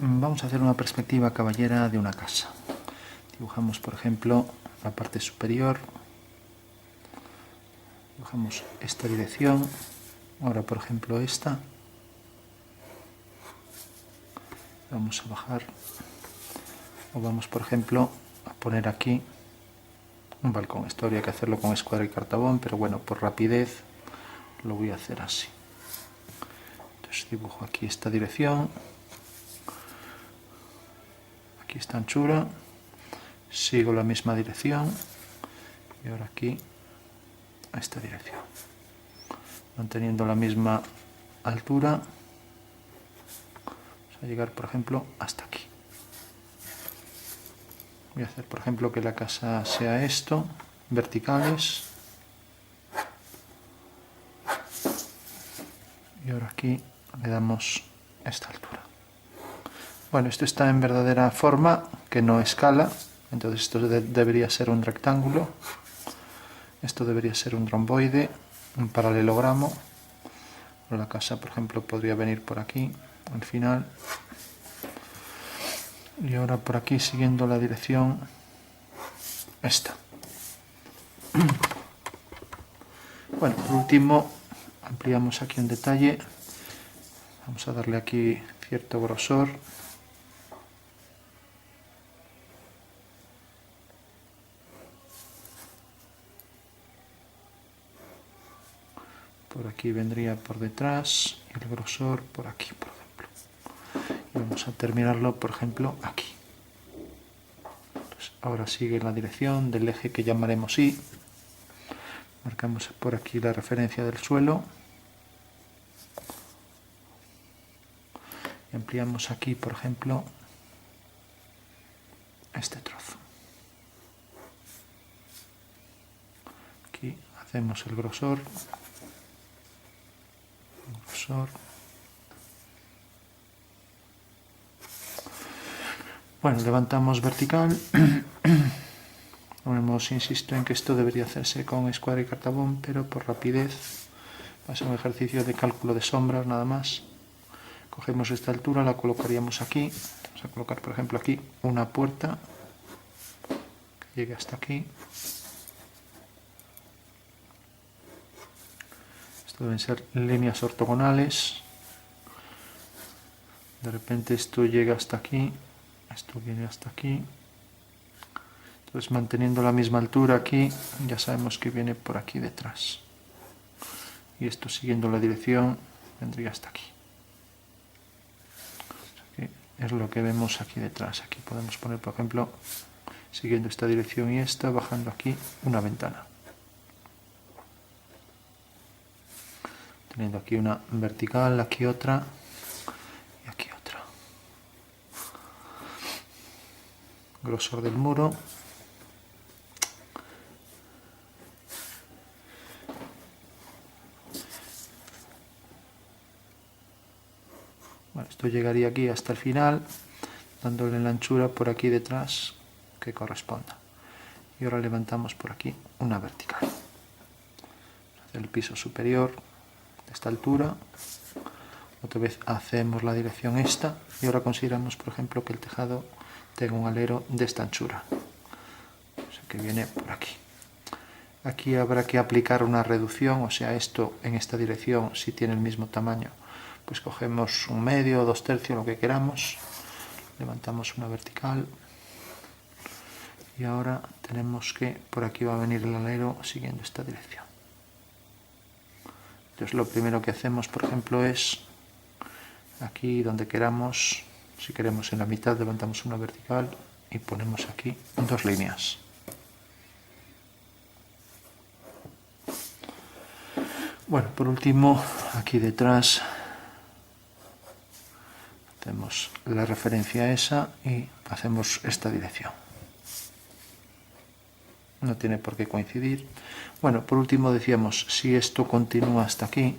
Vamos a hacer una perspectiva caballera de una casa. Dibujamos, por ejemplo, la parte superior. Dibujamos esta dirección. Ahora, por ejemplo, esta. Vamos a bajar. O vamos, por ejemplo, a poner aquí un balcón. Esto habría que hacerlo con escuadra y cartabón, pero bueno, por rapidez lo voy a hacer así. Entonces dibujo aquí esta dirección. Aquí esta anchura. Sigo la misma dirección. Y ahora aquí a esta dirección. Manteniendo la misma altura. Vamos a llegar, por ejemplo, hasta aquí. Voy a hacer, por ejemplo, que la casa sea esto, verticales. Y ahora aquí le damos esta altura. Bueno, esto está en verdadera forma, que no escala. Entonces esto debería ser un rectángulo. Esto debería ser un romboide, un paralelogramo. La casa, por ejemplo, podría venir por aquí, al final. Y ahora por aquí, siguiendo la dirección esta. Bueno, por último, ampliamos aquí un detalle. Vamos a darle aquí cierto grosor. Por aquí vendría por detrás y el grosor por aquí, por ejemplo. Y vamos a terminarlo, por ejemplo, aquí. Entonces, ahora sigue la dirección del eje que llamaremos Y. Marcamos por aquí la referencia del suelo. Y ampliamos aquí, por ejemplo, este trozo. Aquí hacemos el grosor. Bueno, levantamos vertical. Insisto en que esto debería hacerse con escuadra y cartabón, pero por rapidez va a ser un ejercicio de cálculo de sombras nada más. Cogemos esta altura, la colocaríamos aquí. Vamos a colocar, por ejemplo, aquí una puerta que llegue hasta aquí. Esto deben ser líneas ortogonales. De repente esto llega hasta aquí, esto viene hasta aquí. Entonces, manteniendo la misma altura aquí, ya sabemos que viene por aquí detrás. Y esto, siguiendo la dirección, vendría hasta aquí. Es lo que vemos aquí detrás. Aquí podemos poner, por ejemplo, siguiendo esta dirección y esta, bajando aquí una ventana. Teniendo aquí una vertical, aquí otra y aquí otra. Grosor del muro. Bueno, esto llegaría aquí hasta el final, dándole la anchura por aquí detrás que corresponda. Y ahora levantamos por aquí una vertical. Hacia el piso superior de esta altura. Otra vez hacemos la dirección esta y ahora consideramos, por ejemplo, que el tejado tenga un alero de esta anchura. O sea, que viene por aquí. Aquí habrá que aplicar una reducción, o sea, esto en esta dirección, si tiene el mismo tamaño, pues cogemos un medio o 2/3, lo que queramos. Levantamos una vertical. Y ahora tenemos que por aquí va a venir el alero siguiendo esta dirección. Entonces lo primero que hacemos, por ejemplo, es aquí donde queramos, si queremos en la mitad, levantamos una vertical y ponemos aquí 2 líneas. Bueno, por último, aquí detrás hacemos la referencia esa y hacemos esta dirección. No tiene por qué coincidir. Bueno, por último decíamos, si esto continúa hasta aquí,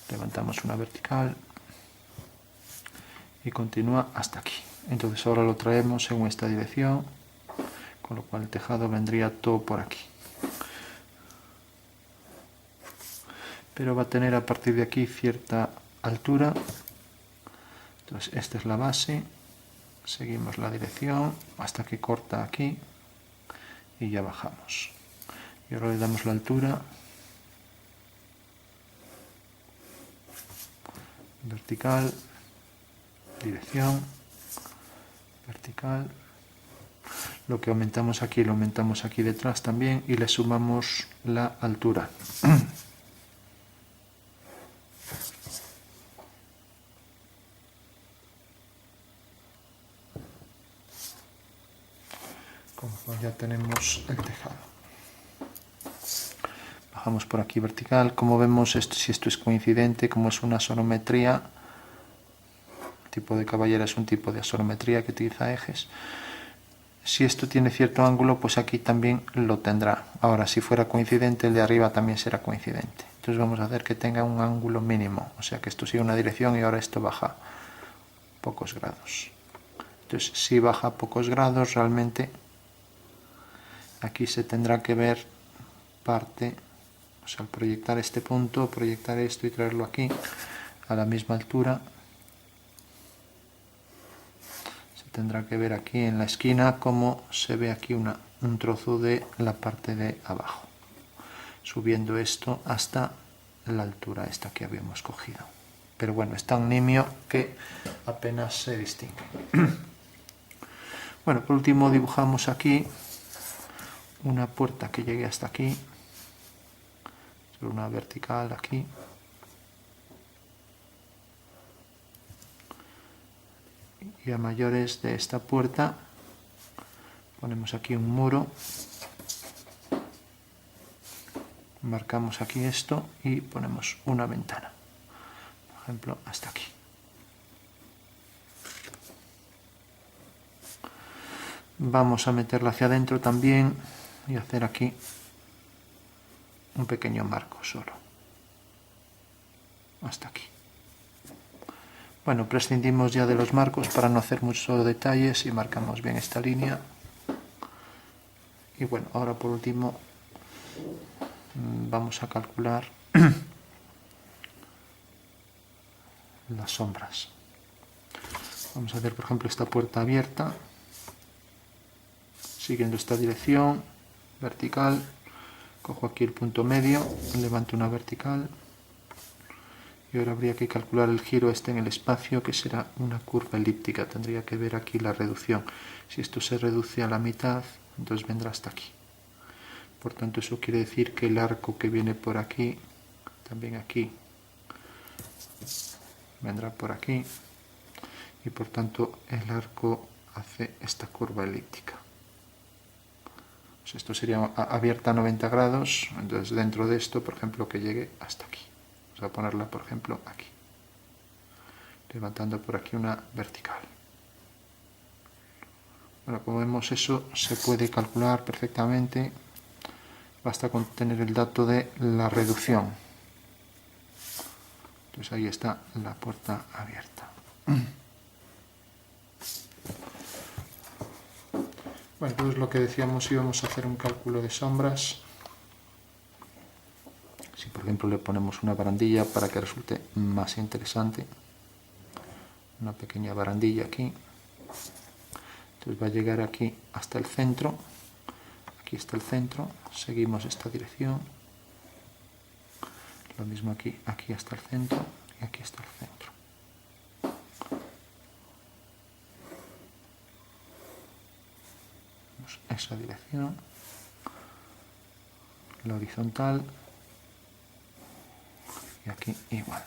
levantamos una vertical y continúa hasta aquí. Entonces ahora lo traemos según esta dirección, con lo cual el tejado vendría todo por aquí. Pero va a tener a partir de aquí cierta altura Entonces esta es la base, seguimos la dirección hasta que corta aquí y ya bajamos. Y ahora le damos la altura, vertical, dirección, vertical. Lo que aumentamos aquí lo aumentamos aquí detrás también y le sumamos la altura. Como ya tenemos el tejado. Bajamos por aquí vertical. Como vemos, si esto es coincidente, como es una asonometría, el tipo de caballera es un tipo de asonometría que utiliza ejes. Si esto tiene cierto ángulo, pues aquí también lo tendrá. Ahora, si fuera coincidente, el de arriba también será coincidente. Entonces vamos a hacer que tenga un ángulo mínimo. O sea que esto sigue una dirección y ahora esto baja pocos grados. Entonces, si baja pocos grados, realmente aquí se tendrá que ver parte, o sea, al proyectar este punto, proyectar esto y traerlo aquí a la misma altura, se tendrá que ver aquí en la esquina cómo se ve aquí un trozo de la parte de abajo, subiendo esto hasta la altura esta que habíamos cogido. Pero bueno, es tan nimio que apenas se distingue. Bueno, por último dibujamos aquí una puerta que llegue hasta aquí, una vertical aquí, y a mayores de esta puerta ponemos aquí un muro, marcamos aquí esto y ponemos una ventana, por ejemplo hasta aquí. Vamos a meterla hacia adentro también y hacer aquí un pequeño marco solo, hasta aquí. Bueno, prescindimos ya de los marcos para no hacer muchos detalles y marcamos bien esta línea. Y bueno, ahora por último vamos a calcular las sombras. Vamos a hacer, por ejemplo, esta puerta abierta, siguiendo esta dirección vertical. Cojo aquí el punto medio, levanto una vertical y ahora habría que calcular el giro este en el espacio, que será una curva elíptica. Tendría que ver aquí la reducción. Si esto se reduce a la mitad, entonces vendrá hasta aquí. Por tanto, eso quiere decir que el arco que viene por aquí, también aquí, vendrá por aquí y por tanto el arco hace esta curva elíptica. Esto sería abierta a 90 grados, entonces dentro de esto, por ejemplo, que llegue hasta aquí. Vamos a ponerla, por ejemplo, aquí, levantando por aquí una vertical. Bueno, como vemos, eso se puede calcular perfectamente, basta con tener el dato de la reducción. Entonces ahí está la puerta abierta. Bueno, entonces lo que decíamos, íbamos a hacer un cálculo de sombras. Si por ejemplo le ponemos una barandilla para que resulte más interesante, una pequeña barandilla aquí, entonces va a llegar aquí hasta el centro, aquí está el centro, seguimos esta dirección, lo mismo aquí, aquí hasta el centro y aquí está el centro. Esa dirección, la horizontal y aquí igual.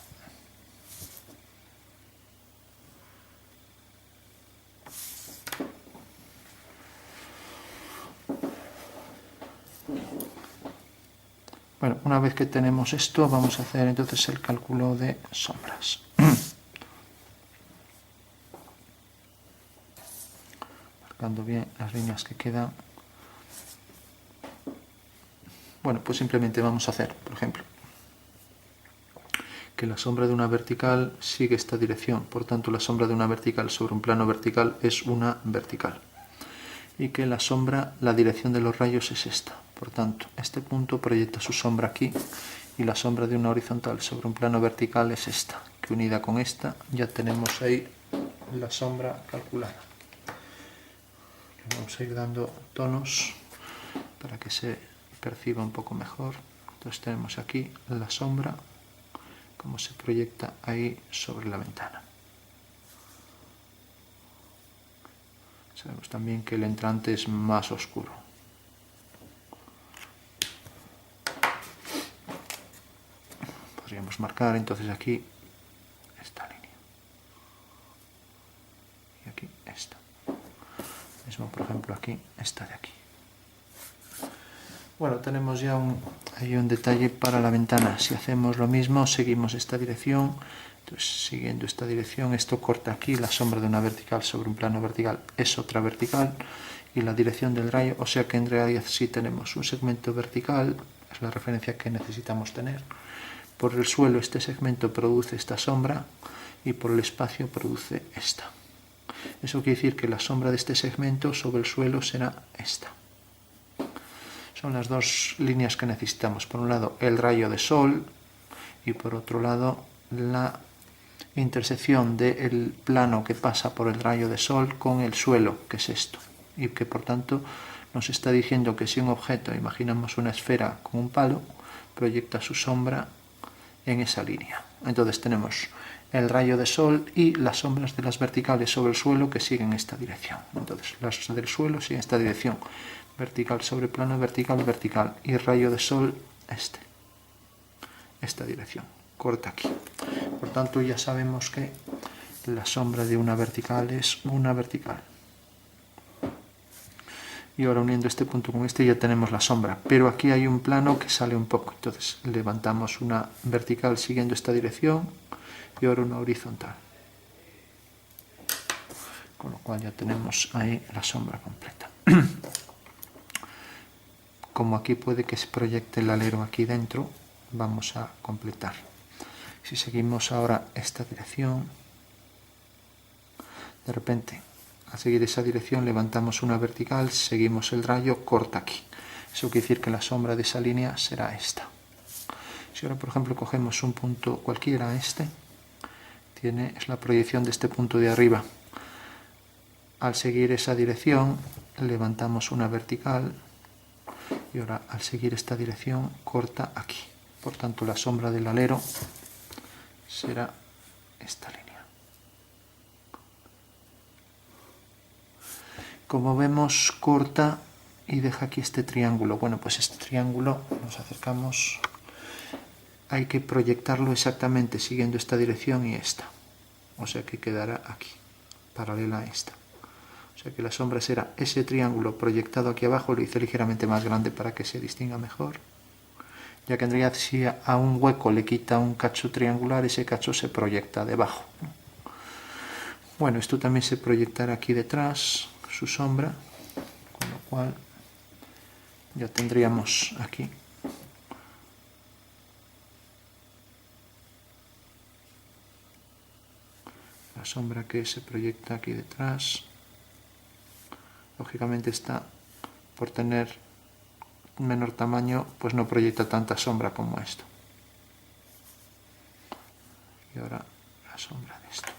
Bueno, una vez que tenemos esto, vamos a hacer entonces el cálculo de sombras. Marcando bien las líneas que quedan. Bueno, pues simplemente vamos a hacer, por ejemplo, que la sombra de una vertical sigue esta dirección. Por tanto, la sombra de una vertical sobre un plano vertical es una vertical. Y que la sombra, la dirección de los rayos es esta. Por tanto, este punto proyecta su sombra aquí y la sombra de una horizontal sobre un plano vertical es esta, que unida con esta ya tenemos ahí la sombra calculada. Vamos a ir dando tonos para que se perciba un poco mejor. Entonces tenemos aquí la sombra, como se proyecta ahí sobre la ventana. Sabemos también que el entrante es más oscuro. Podríamos marcar entonces aquí esta línea. Y aquí esta. Mismo, por ejemplo, aquí, esta de aquí. Bueno, tenemos ya hay un detalle para la ventana. Si hacemos lo mismo, seguimos esta dirección. Entonces, siguiendo esta dirección, esto corta aquí la sombra de una vertical sobre un plano vertical, es otra vertical, y la dirección del rayo, o sea que en realidad sí tenemos un segmento vertical, es la referencia que necesitamos tener. Por el suelo este segmento produce esta sombra y por el espacio produce esta. Eso quiere decir que la sombra de este segmento sobre el suelo será esta. Son las dos líneas que necesitamos. Por un lado el rayo de sol y por otro lado la intersección del plano que pasa por el rayo de sol con el suelo, que es esto. Y que por tanto nos está diciendo que si un objeto, imaginamos una esfera con un palo, proyecta su sombra en esa línea. Entonces tenemos el rayo de sol y las sombras de las verticales sobre el suelo que siguen esta dirección. Entonces las del suelo siguen esta dirección. Vertical sobre plano, vertical, vertical. Y rayo de sol esta dirección. Corta aquí. Por tanto ya sabemos que la sombra de una vertical es una vertical. Y ahora uniendo este punto con este ya tenemos la sombra, pero aquí hay un plano que sale un poco, entonces levantamos una vertical siguiendo esta dirección y ahora una horizontal, con lo cual ya tenemos ahí la sombra completa. Como aquí puede que se proyecte el alero aquí dentro, vamos a completar. Si seguimos ahora esta dirección, de repente al seguir esa dirección levantamos una vertical, seguimos el rayo, corta aquí. Eso quiere decir que la sombra de esa línea será esta. Si ahora por ejemplo cogemos un punto cualquiera, es la proyección de este punto de arriba. Al seguir esa dirección levantamos una vertical y ahora al seguir esta dirección corta aquí. Por tanto la sombra del alero será esta línea. Como vemos, corta y deja aquí este triángulo. Bueno, pues este triángulo, nos acercamos, hay que proyectarlo exactamente siguiendo esta dirección y esta. O sea que quedará aquí, paralela a esta. O sea que la sombra será ese triángulo proyectado aquí abajo, lo hice ligeramente más grande para que se distinga mejor. Ya que en realidad si a un hueco le quita un cacho triangular, ese cacho se proyecta debajo. Bueno, esto también se proyectará aquí detrás, su sombra, con lo cual ya tendríamos aquí la sombra que se proyecta aquí detrás. Lógicamente esta, por tener menor tamaño, pues no proyecta tanta sombra como esto. Y ahora la sombra de esto.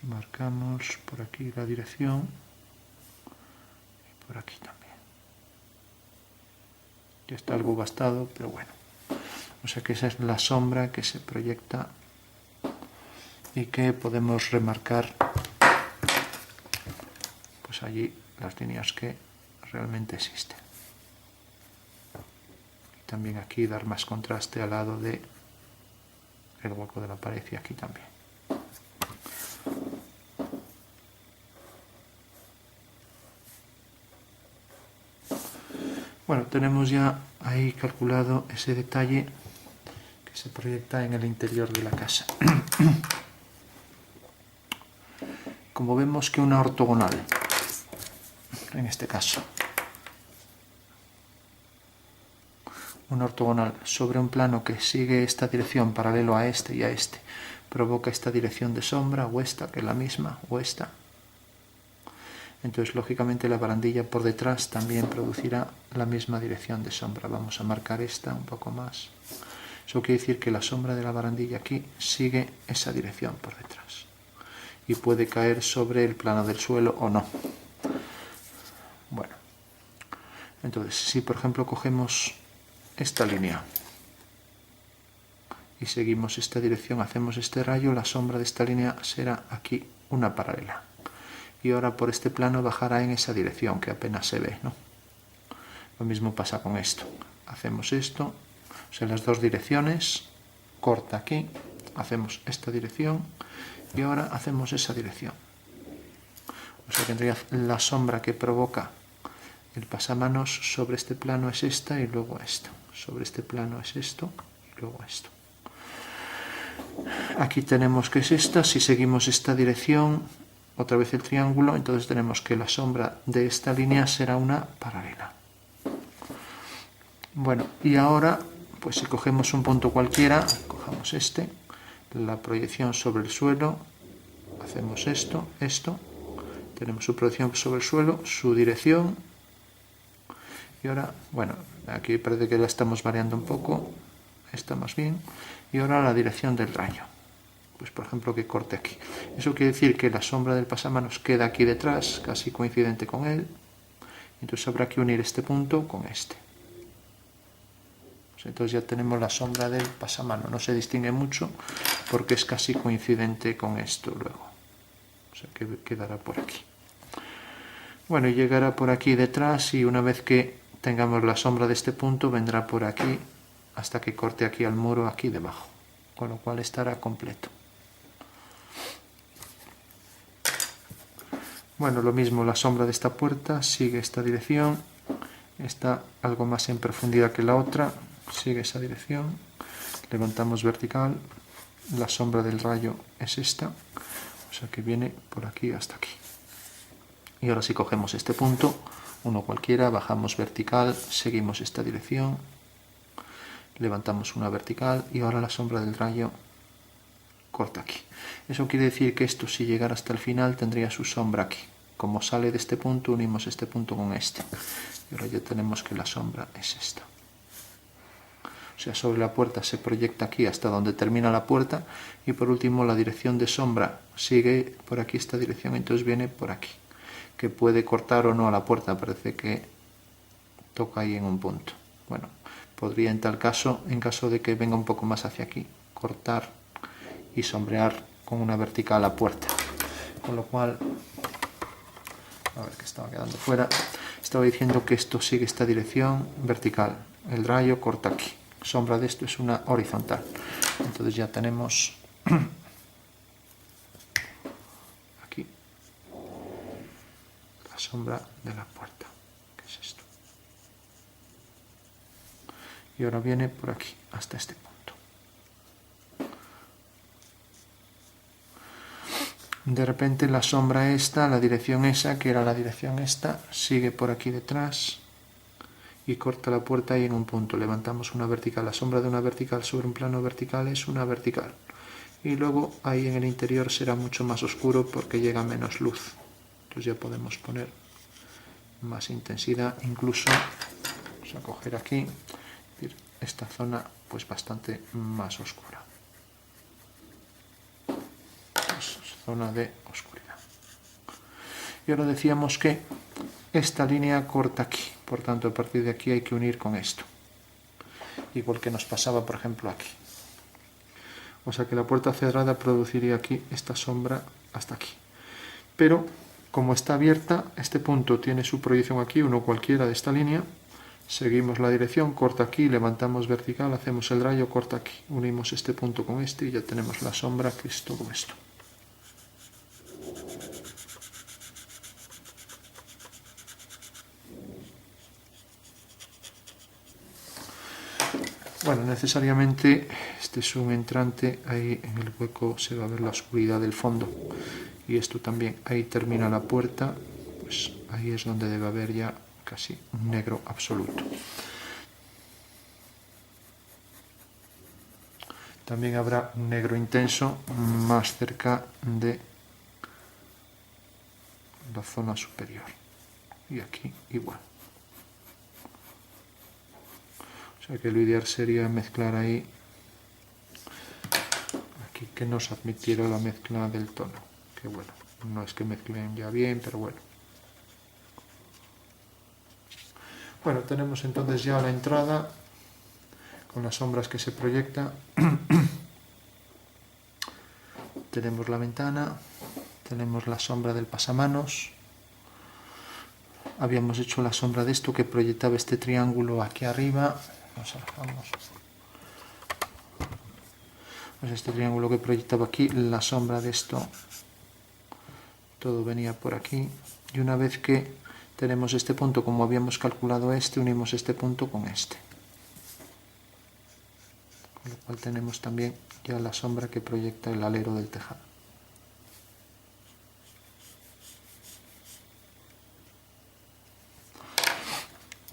Marcamos por aquí la dirección y por aquí también. Ya está algo gastado, pero bueno. O sea que esa es la sombra que se proyecta y que podemos remarcar pues allí las líneas que realmente existen. Y también aquí dar más contraste al lado de el hueco de la pared y aquí también. Bueno, tenemos ya ahí calculado ese detalle que se proyecta en el interior de la casa. Como vemos que una ortogonal, en este caso, una ortogonal sobre un plano que sigue esta dirección paralelo a este y a este, provoca esta dirección de sombra, o esta, que es la misma, o esta. Entonces, lógicamente, la barandilla por detrás también producirá la misma dirección de sombra. Vamos a marcar esta un poco más. Eso quiere decir que la sombra de la barandilla aquí sigue esa dirección por detrás. Y puede caer sobre el plano del suelo o no. Bueno, entonces, si por ejemplo cogemos esta línea y seguimos esta dirección, hacemos este rayo, la sombra de esta línea será aquí una paralela. Y ahora por este plano bajará en esa dirección que apenas se ve, ¿no? Lo mismo pasa con esto. Hacemos esto, o sea, las dos direcciones, corta aquí, hacemos esta dirección y ahora hacemos esa dirección. O sea que en realidad la sombra que provoca el pasamanos sobre este plano es esta y luego esto. Sobre este plano es esto y luego esto. Aquí tenemos que es esta. Si seguimos esta dirección, otra vez el triángulo, entonces tenemos que la sombra de esta línea será una paralela. Bueno, y ahora, pues si cogemos un punto cualquiera, cojamos este, la proyección sobre el suelo, hacemos esto, tenemos su proyección sobre el suelo, su dirección, y ahora, bueno, aquí parece que la estamos variando un poco, está más bien, y ahora la dirección del rayo. Pues por ejemplo que corte aquí. Eso quiere decir que la sombra del pasamanos queda aquí detrás, casi coincidente con él. Entonces habrá que unir este punto con este. Pues entonces ya tenemos la sombra del pasamano. No se distingue mucho porque es casi coincidente con esto luego. O sea que quedará por aquí. Bueno, y llegará por aquí detrás y una vez que tengamos la sombra de este punto vendrá por aquí hasta que corte aquí al muro aquí debajo. Con lo cual estará completo. Bueno, lo mismo, la sombra de esta puerta sigue esta dirección, está algo más en profundidad que la otra, sigue esa dirección, levantamos vertical, la sombra del rayo es esta, o sea que viene por aquí hasta aquí. Y ahora si cogemos este punto, uno cualquiera, bajamos vertical, seguimos esta dirección, levantamos una vertical y ahora la sombra del rayo corta aquí. Eso quiere decir que esto, si llegara hasta el final, tendría su sombra aquí. Como sale de este punto, unimos este punto con este. Y ahora ya tenemos que la sombra es esta. O sea, sobre la puerta se proyecta aquí hasta donde termina la puerta. Y por último, la dirección de sombra sigue por aquí esta dirección, entonces viene por aquí. Que puede cortar o no a la puerta, parece que toca ahí en un punto. Bueno, podría en tal caso, en caso de que venga un poco más hacia aquí, cortar y sombrear con una vertical la puerta. Con lo cual, a ver que estaba quedando fuera, estaba diciendo que esto sigue esta dirección vertical, el rayo corta aquí, sombra de esto es una horizontal. Entonces ya tenemos aquí la sombra de la puerta, que es esto. Y ahora viene por aquí hasta este punto. De repente la sombra esta, la dirección esa, que era la dirección esta, sigue por aquí detrás y corta la puerta ahí en un punto. Levantamos una vertical. La sombra de una vertical sobre un plano vertical es una vertical. Y luego ahí en el interior será mucho más oscuro porque llega menos luz. Entonces ya podemos poner más intensidad. Incluso, vamos a coger aquí, esta zona pues bastante más oscura. Zona de oscuridad. Y ahora decíamos que esta línea corta aquí, por tanto a partir de aquí hay que unir con esto, igual que nos pasaba por ejemplo aquí. O sea que la puerta cerrada produciría aquí esta sombra hasta aquí, pero como está abierta, este punto tiene su proyección aquí, uno cualquiera de esta línea, seguimos la dirección, corta aquí, levantamos vertical, hacemos el rayo, corta aquí, unimos este punto con este y ya tenemos la sombra que es todo esto. Bueno, necesariamente este es un entrante, ahí en el hueco se va a ver la oscuridad del fondo y esto también, ahí termina la puerta, pues ahí es donde debe haber ya casi un negro absoluto. También habrá un negro intenso más cerca de la zona superior. Y aquí igual. O sea que lo ideal sería mezclar ahí, aquí que nos admitiera la mezcla del tono. Que bueno, no es que mezclen ya bien, pero bueno. Bueno, tenemos entonces ya la entrada con las sombras que se proyecta. Tenemos la ventana, tenemos la sombra del pasamanos. Habíamos hecho la sombra de esto que proyectaba este triángulo aquí arriba. Nos alejamos. Pues este triángulo que proyectaba aquí, la sombra de esto, todo venía por aquí. Y una vez que tenemos este punto, como habíamos calculado este, unimos este punto con este. Con lo cual tenemos también ya la sombra que proyecta el alero del tejado.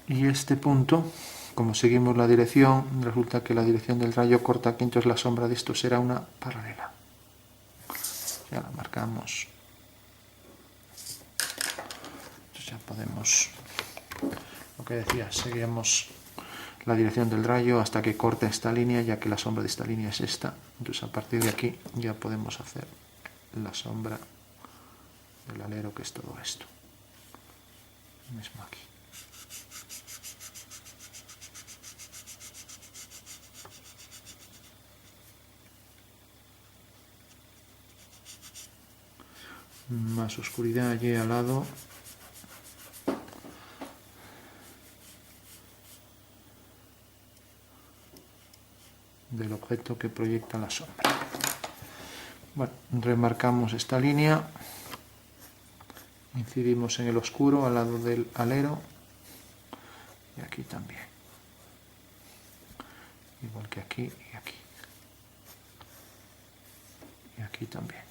Y este punto, como seguimos la dirección, resulta que la dirección del rayo corta aquí, entonces la sombra de esto será una paralela. Ya la marcamos. Entonces ya podemos, lo que decía, seguimos la dirección del rayo hasta que corte esta línea, ya que la sombra de esta línea es esta. Entonces a partir de aquí ya podemos hacer la sombra del alero, que es todo esto. Lo mismo aquí. Más oscuridad allí al lado. Del objeto que proyecta la sombra. Bueno, remarcamos esta línea, incidimos en el oscuro al lado del alero y aquí también, igual que aquí y aquí, y aquí también.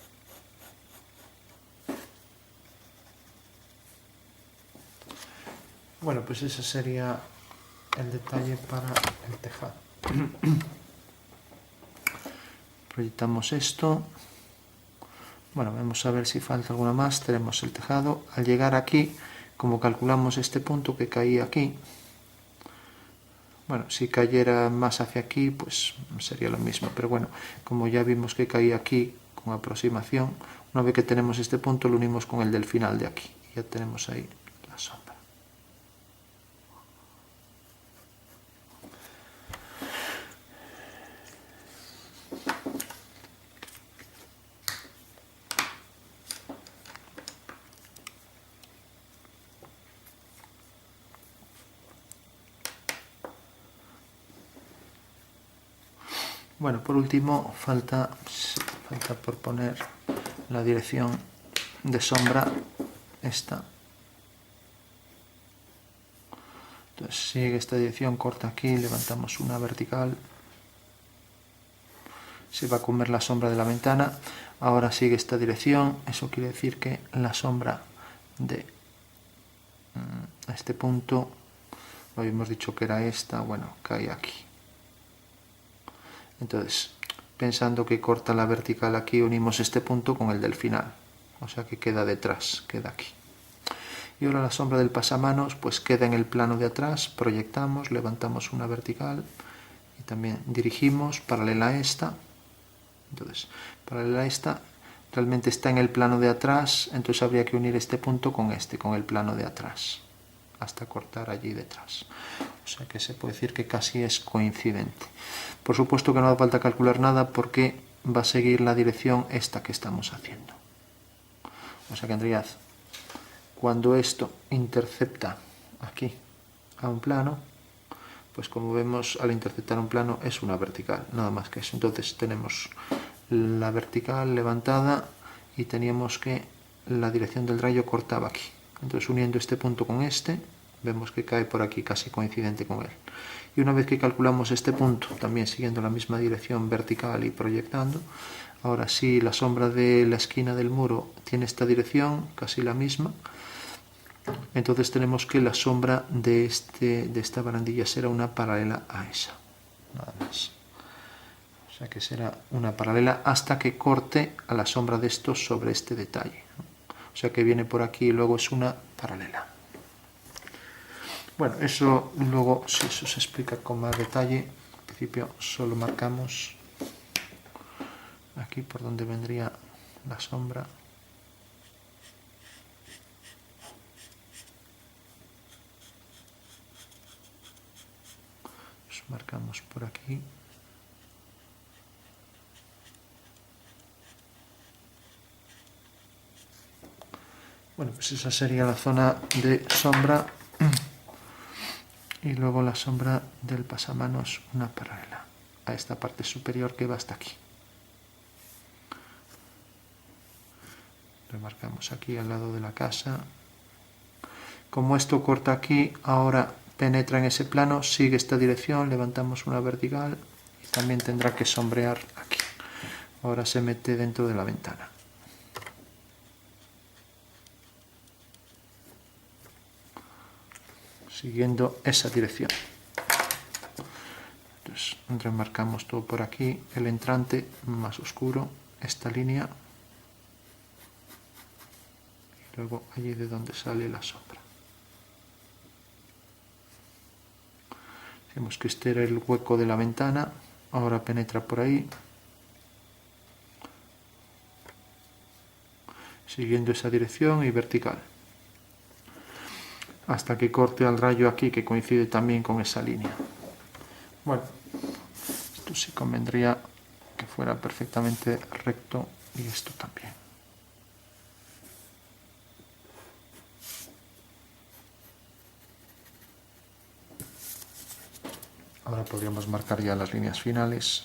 Bueno, pues ese sería el detalle para el tejado. Proyectamos esto. Bueno, vamos a ver si falta alguna más. Tenemos el tejado. Al llegar aquí, como calculamos este punto que caía aquí, bueno, si cayera más hacia aquí, pues sería lo mismo. Pero bueno, como ya vimos que caía aquí con aproximación, una vez que tenemos este punto, lo unimos con el del final de aquí. Y ya tenemos ahí la sombra. Bueno, por último, falta por poner la dirección de sombra, esta. Entonces sigue esta dirección, corta aquí, levantamos una vertical. Se va a comer la sombra de la ventana. Ahora sigue esta dirección, eso quiere decir que la sombra de este punto, lo habíamos dicho que era esta, bueno, cae aquí. Entonces, pensando que corta la vertical aquí, unimos este punto con el del final, o sea que queda detrás, queda aquí. Y ahora la sombra del pasamanos pues queda en el plano de atrás, proyectamos, levantamos una vertical y también dirigimos paralela a esta. Entonces, paralela a esta, realmente está en el plano de atrás, entonces habría que unir este punto con el plano de atrás, hasta cortar allí detrás. O sea que se puede decir que casi es coincidente. Por supuesto que no hace falta calcular nada porque va a seguir la dirección esta que estamos haciendo. O sea que en realidad, cuando esto intercepta aquí a un plano, pues como vemos, al interceptar un plano es una vertical, nada más que eso. Entonces tenemos la vertical levantada y teníamos que la dirección del rayo cortaba aquí. Entonces uniendo este punto con este, vemos que cae por aquí casi coincidente con él. Y una vez que calculamos este punto, también siguiendo la misma dirección vertical y proyectando, ahora sí la sombra de la esquina del muro tiene esta dirección, casi la misma. Entonces tenemos que la sombra de esta barandilla será una paralela a esa, nada más. sea que será una paralela hasta que corte a la sombra de esto sobre este detalle. O sea que viene por aquí y luego es una paralela. Bueno, eso luego, si eso se explica con más detalle, en principio solo marcamos aquí por donde vendría la sombra. Pues marcamos por aquí. Bueno, pues esa sería la zona de sombra y luego la sombra del pasamanos, una paralela a esta parte superior que va hasta aquí. Remarcamos aquí al lado de la casa. Como esto corta aquí, ahora penetra en ese plano, sigue esta dirección, levantamos una vertical y también tendrá que sombrear aquí. Ahora se mete dentro de la ventana. Siguiendo esa dirección. Entonces remarcamos todo por aquí, el entrante más oscuro, esta línea, y luego allí de donde sale la sombra. Vemos que este era el hueco de la ventana, ahora penetra por ahí, siguiendo esa dirección y vertical, hasta que corte al rayo aquí, que coincide también con esa línea. Bueno, esto sí convendría que fuera perfectamente recto y esto también. Ahora podríamos marcar ya las líneas finales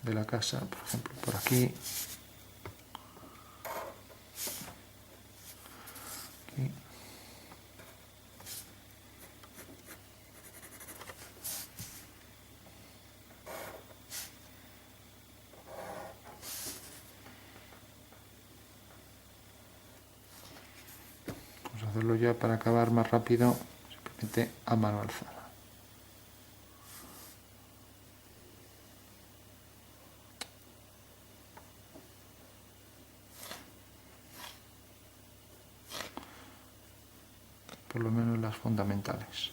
de la casa, por ejemplo, por aquí. Aquí. Vamos a hacerlo ya para acabar más rápido, simplemente a mano alzada. Por lo menos las fundamentales.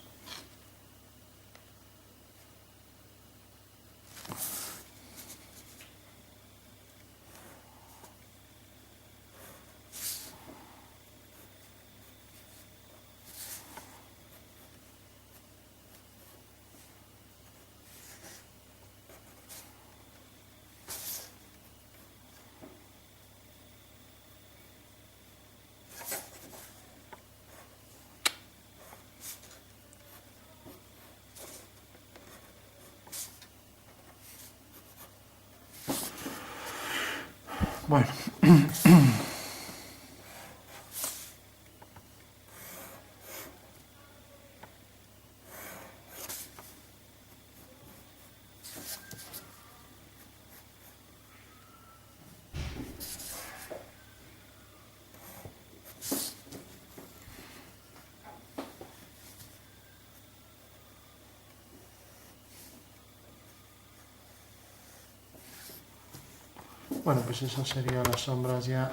Bueno, pues esas serían las sombras ya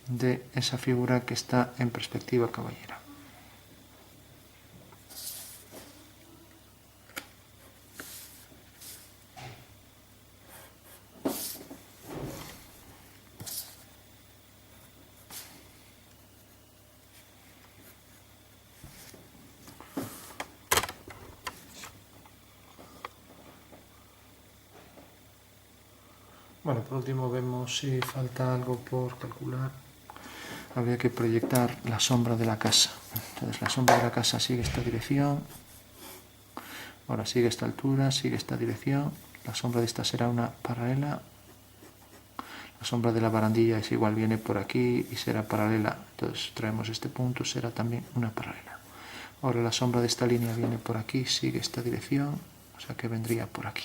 de esa figura que está en perspectiva caballera. Bueno, por último vemos si falta algo por calcular. Habría que proyectar la sombra de la casa. Entonces la sombra de la casa sigue esta dirección. Ahora sigue esta altura, sigue esta dirección. La sombra de esta será una paralela. La sombra de la barandilla es igual, viene por aquí y será paralela. Entonces traemos este punto, será también una paralela. Ahora la sombra de esta línea viene por aquí, sigue esta dirección, o sea que vendría por aquí.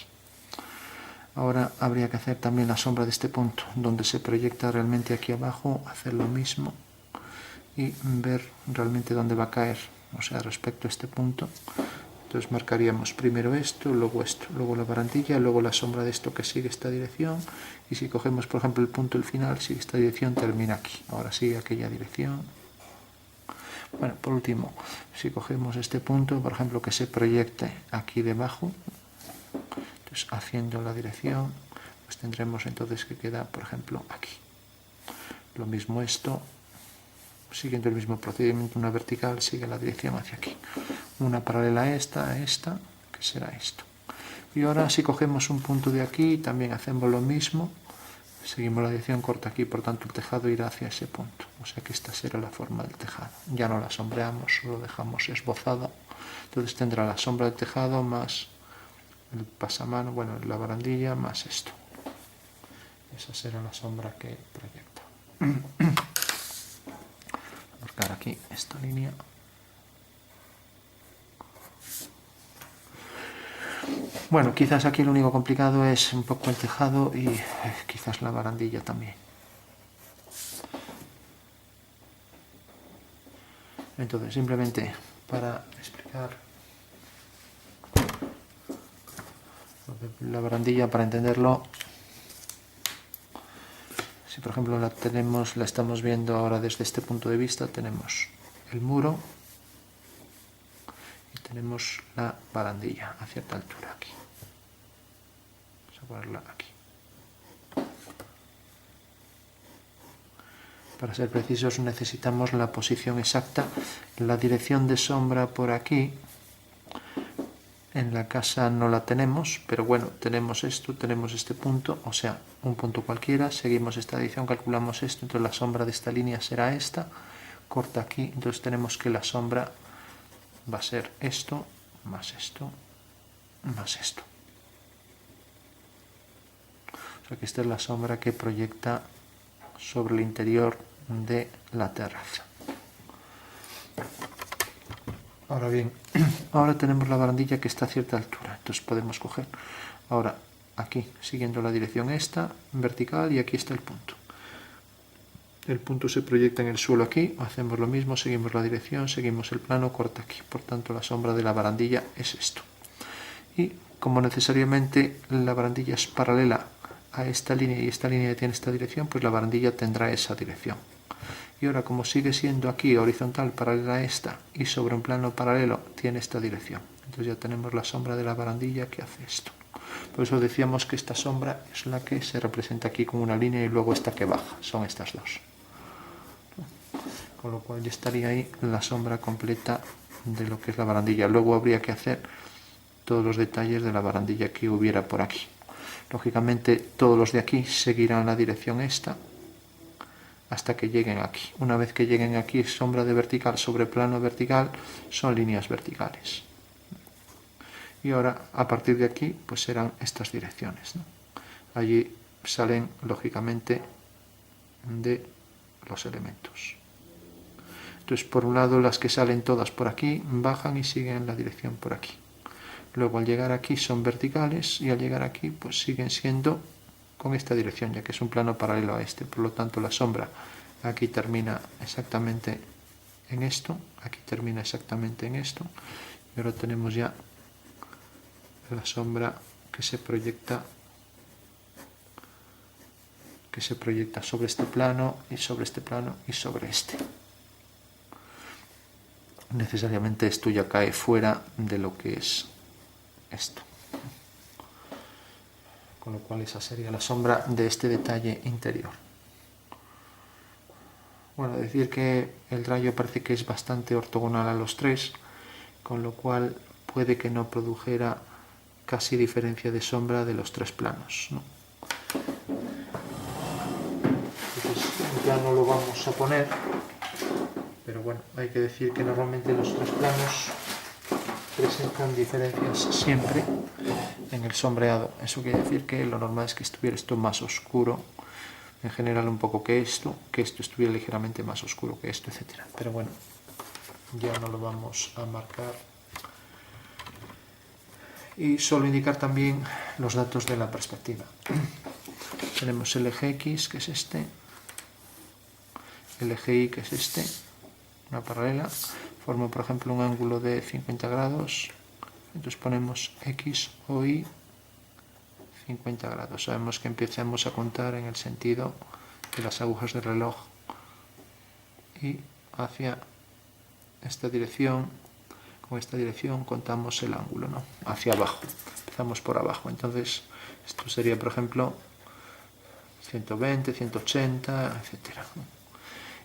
Ahora habría que hacer también la sombra de este punto, donde se proyecta realmente aquí abajo, hacer lo mismo y ver realmente dónde va a caer. O sea, respecto a este punto, Entonces marcaríamos primero esto, luego la barandilla, luego la sombra de esto que sigue esta dirección, y si cogemos por ejemplo el punto del final, sigue esta dirección, termina aquí, ahora sigue aquella dirección. Bueno, por último, si cogemos este punto, por ejemplo, que se proyecte aquí debajo, entonces haciendo la dirección, pues tendremos entonces que queda, por ejemplo, aquí. Lo mismo esto, siguiendo el mismo procedimiento, una vertical sigue la dirección hacia aquí. Una paralela a esta, que será esto. Y ahora si cogemos un punto de aquí, también hacemos lo mismo, seguimos la dirección corta aquí, por tanto el tejado irá hacia ese punto. O sea que esta será la forma del tejado. Ya no la sombreamos, solo dejamos esbozada. Entonces tendrá la sombra del tejado más el pasamano, bueno, la barandilla más esto. Esa será la sombra que proyecta. Marcar aquí esta línea. Bueno, quizás aquí lo único complicado es un poco el tejado y quizás la barandilla también. Entonces, simplemente para explicar la barandilla, para entenderlo, si por ejemplo la estamos viendo ahora desde este punto de vista, tenemos el muro y tenemos la barandilla a cierta altura aquí. Vamos a ponerla aquí. Para ser precisos necesitamos la posición exacta, la dirección de sombra por aquí. En la casa no la tenemos, pero bueno, tenemos esto, tenemos este punto, o sea, un punto cualquiera, seguimos esta dirección, calculamos esto, entonces la sombra de esta línea será esta, corta aquí, entonces tenemos que la sombra va a ser esto, más esto, más esto. O sea que esta es la sombra que proyecta sobre el interior de la terraza. Ahora bien, ahora tenemos la barandilla que está a cierta altura, entonces podemos coger ahora aquí, siguiendo la dirección esta, vertical, y aquí está el punto. El punto se proyecta en el suelo aquí, hacemos lo mismo, seguimos la dirección, seguimos el plano, corta aquí. Por tanto, la sombra de la barandilla es esto. Y como necesariamente la barandilla es paralela a esta línea y esta línea tiene esta dirección, pues la barandilla tendrá esa dirección. Y ahora, como sigue siendo aquí horizontal paralela a esta y sobre un plano paralelo tiene esta dirección, entonces ya tenemos la sombra de la barandilla que hace esto. Por eso decíamos que esta sombra es la que se representa aquí con una línea y luego esta que baja, son estas dos. Con lo cual ya estaría ahí la sombra completa de lo que es la barandilla. Luego habría que hacer todos los detalles de la barandilla que hubiera por aquí. Lógicamente todos los de aquí seguirán la dirección esta hasta que lleguen aquí. Una vez que lleguen aquí, sombra de vertical sobre plano vertical, son líneas verticales. Y ahora, a partir de aquí, pues serán estas direcciones, ¿no? Allí salen, lógicamente, de los elementos. Entonces, por un lado, las que salen todas por aquí, bajan y siguen la dirección por aquí. Luego, al llegar aquí, son verticales, y al llegar aquí, pues siguen siendo con esta dirección, ya que es un plano paralelo a este. Por lo tanto, la sombra aquí termina exactamente en esto, aquí termina exactamente en esto, y ahora tenemos ya la sombra que se proyecta sobre este plano y sobre este plano y sobre este. Necesariamente esto ya cae fuera de lo que es esto. Con lo cual esa sería la sombra de este detalle interior. Bueno, decir que el rayo parece que es bastante ortogonal a los tres, con lo cual puede que no produjera casi diferencia de sombra de los tres planos, ¿no? Entonces ya no lo vamos a poner, pero bueno, hay que decir que normalmente los tres planos presentan diferencias siempre en el sombreado. Eso quiere decir que lo normal es que estuviera esto más oscuro, en general un poco que esto estuviera ligeramente más oscuro que esto, etc. Pero bueno, ya no lo vamos a marcar. Y solo indicar también los datos de la perspectiva. Tenemos el eje X, que es este, el eje Y, que es este, una paralela, forma por ejemplo un ángulo de 50 grados, Entonces ponemos X o Y 50 grados. Sabemos que empezamos a contar en el sentido de las agujas del reloj y hacia esta dirección. Con esta dirección contamos el ángulo, ¿no? Hacia abajo. Empezamos por abajo. Entonces esto sería, por ejemplo, 120, 180, etcétera.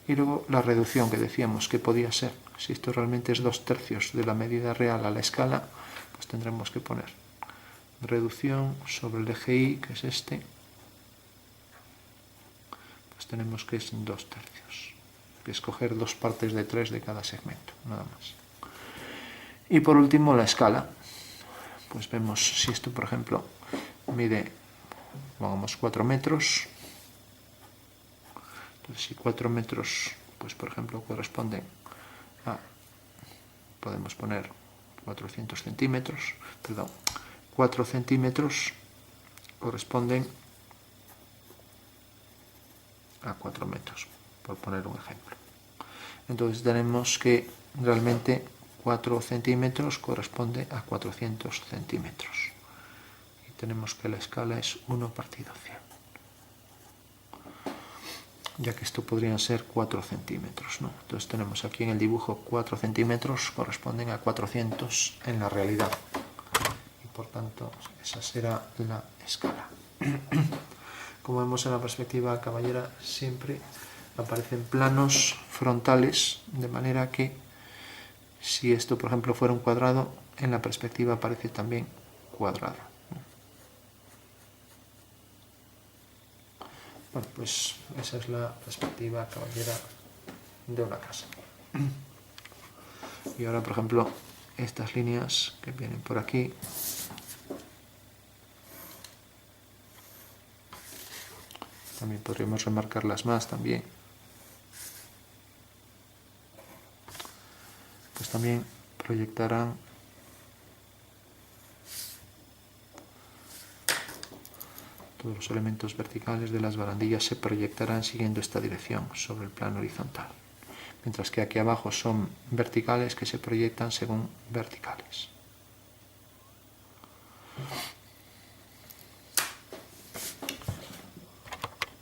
Y luego la reducción que decíamos que podía ser. Si esto realmente es 2/3 de la medida real a la escala, pues tendremos que poner reducción sobre el eje Y, que es este, pues tenemos que es 2/3, que es coger 2 partes de 3 de cada segmento, nada más. Y por último la escala, pues vemos si esto, por ejemplo, mide, pongamos 4 metros, entonces si 4 metros, pues por ejemplo corresponden a, podemos poner 400 centímetros, perdón, 4 centímetros corresponden a 4 metros, por poner un ejemplo. Entonces tenemos que realmente 4 centímetros corresponde a 400 centímetros. Y tenemos que la escala es 1/100. Ya que esto podrían ser 4 centímetros, ¿no? Entonces tenemos aquí en el dibujo 4 centímetros corresponden a 400 en la realidad. Y por tanto, esa será la escala. Como vemos en la perspectiva caballera, siempre aparecen planos frontales, de manera que si esto, por ejemplo, fuera un cuadrado, en la perspectiva aparece también cuadrado. Bueno, pues esa es la perspectiva caballera de una casa. Y ahora, por ejemplo, estas líneas que vienen por aquí, también podríamos remarcarlas más también. Pues también proyectarán todos los elementos verticales de las barandillas, se proyectarán siguiendo esta dirección sobre el plano horizontal, mientras que aquí abajo son verticales que se proyectan según verticales.